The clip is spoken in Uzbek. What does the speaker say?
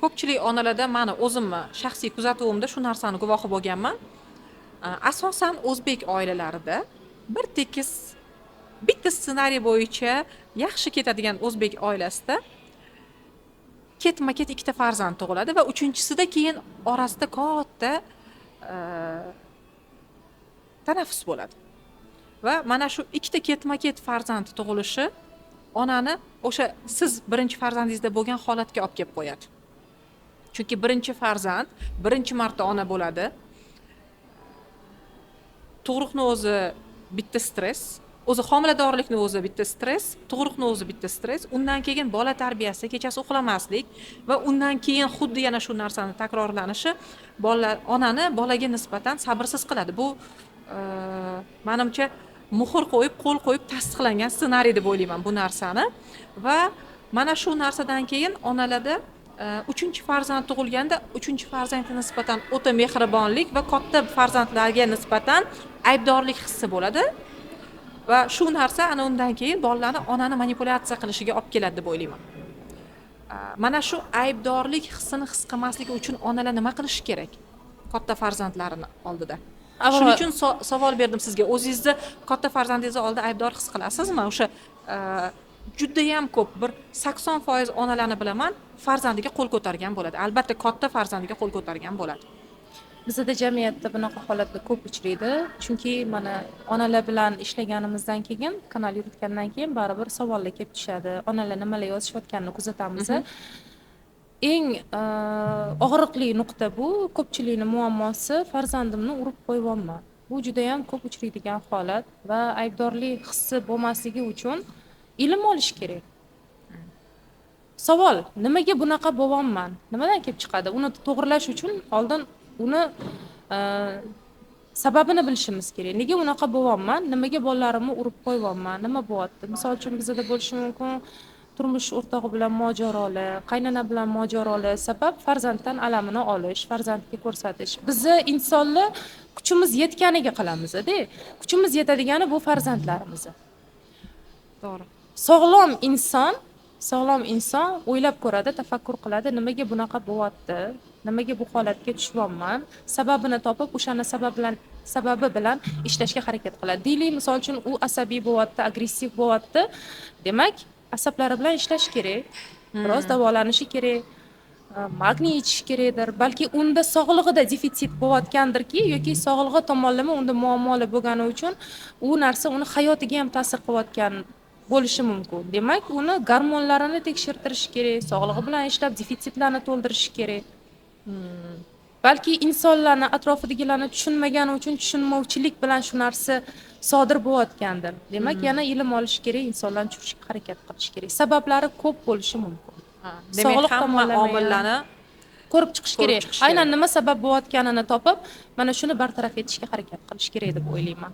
ko'pchilik onalarda mani o'zimni shaxsiy kuzatuvimda shu narsani guvohi bo'lganman. Asosan o'zbek oilalarida bir tekis bitta ssenariy bo'yicha yaxshi ketadigan o'zbek oilasida ketma-ket ikkita farzand tug'iladi va uchinchisida keyin orasida katta tanaffus bo'ladi. Va mana shu ikkita ketma-ket farzand tug'ilishi onani o'sha siz birinchi farzandingizda bo'lgan holatga olib kelib qo'yadi. Chunki birinchi farzand birinchi marta ona bo'ladi. Tug'ruqni o'zi bitta stress, o'zi homiladorlikni o'zi bitta stress, tug'ruqni o'zi bitta stress, undan keyin bola tarbiyasi, kechasi uxlamaslik va undan keyin xuddi yana shu narsani takrorlanishi onani bolaga nisbatan sabrsiz qiladi. Bu menimcha muhr qo'yib, qo'l qo'yib tasdiqlangan ssenariy deb o'ylayman bu narsani. Va mana shu narsadan keyin onalarda uchinchi farzand tug'ilganda uchinchi farzandga nisbatan o'ta mehribonlik va katta farzandlarga nisbatan aybdorlik hissi bo'ladi. Va shu narsa ana undan keyin bolalarni onani manipulyatsiya qilishiga olib keladi deb o'ylayman. Mana shu aybdorlik hissini his qilmasligi uchun onalar nima qilishi kerak? Katta farzandlarini oldida. Shuning uchun savol berdim sizga. O'zingizni katta farzandingiz oldida aybdor his qilasizmi? O'sha juda ham ko'p, bir 80% onalarni bilaman, farzandiga qo'l ko'targan bo'ladi. Albatta katta farzandiga qo'l ko'targan bo'ladi. Bizda jamiyatda bunaqa holatlar ko'p uchraydi. Chunki mana onalar bilan ishlaganimizdan keyin, kanal yuritgandan keyin baribir savollar kelib tushadi. Onalar nimalar yozishayotganini kuzatamiz. Eng og'riqli nuqta bu, ko'pchilikning muammosi farzandimni urib qo'yyapman. Bu juda ham ko'p uchraydigan holat va aybdorlik hissi bo'lmasligi uchun ilm olish kerak. Savol, nimaga bunaqa bo'lyapman? Nimadan kelib chiqadi? Uni to'g'rilash uchun oldin uni sababini bilishimiz kerak. Nega unaqa bo'lyapman? Nimaga bolalarimni urib qo'yyapman? Nima bo'lyapti? Misol uchun bizda bo'lishi mumkin turmush o'rtog'i bilan mojarolar, qaynona bilan mojarolar sabab farzanddan alamini olish, farzandga ko'rsatish. Bizni insonlar kuchimiz yetganiga qilamiz-da. Kuchimiz yetadigani bu farzandlarimiz. To'g'ri. Sog'lom inson o'ylab ko'radi, tafakkur qiladi, nimaga bunaqa bo'lyapti? Nimaga bu holatga tushyapman? Sababini topib, o'shani sababi bilan ishlashga harakat qiladi. Deylik, misol uchun u asabiy bo'lyapti, agressiv bo'lyapti. Demak, asablari bilan ishlash kerak. Biroz davolanishi kerak. Magniy ichish kerakdir. Balki unda sog'lig'ida defitsit bo'layotgandirki, yoki sog'lig'i tomonlama unda muammolar bo'lgani uchun u narsa uni hayotiga ham ta'sir qilayotgan bo'lishi mumkin. Demak, uni gormonlarini tekshirtirish kerak, sog'lig'i bilan ishlab defitsitlarni to'ldirish kerak. Balki insonlarni atrofidagilarni tushunmagani uchun tushunmovchilik bilan shu narsa sodir bo'layotgandir. Demak, yana ilm olish kerak, insonlarni tushunishga harakat qilish kerak. Sabablari ko'p bo'lishi mumkin. Demak, hamma omillarni ko'rib chiqish kerak. Aynan nima sabab bo'layotganini topib, mana shuni bartaraf etishga harakat qilish kerak deb o'ylayman.